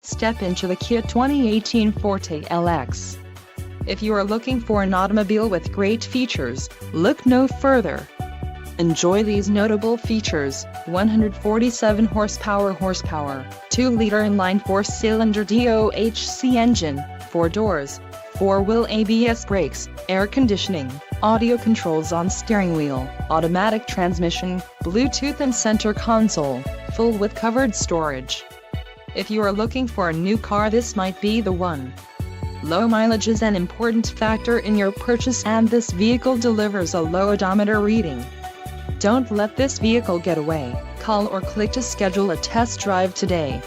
Step into the Kia 2018 Forte LX. If you are looking for an automobile with great features, look no further. Enjoy these notable features: 147 horsepower, 2-liter inline 4-cylinder DOHC engine, 4 doors, 4-wheel ABS brakes, air conditioning, audio controls on steering wheel, automatic transmission, Bluetooth and center console, full with covered storage. If you are looking for a new car, this might be the one. Low mileage is an important factor in your purchase, and this vehicle delivers a low odometer reading. Don't let this vehicle get away. Call or click to schedule a test drive today.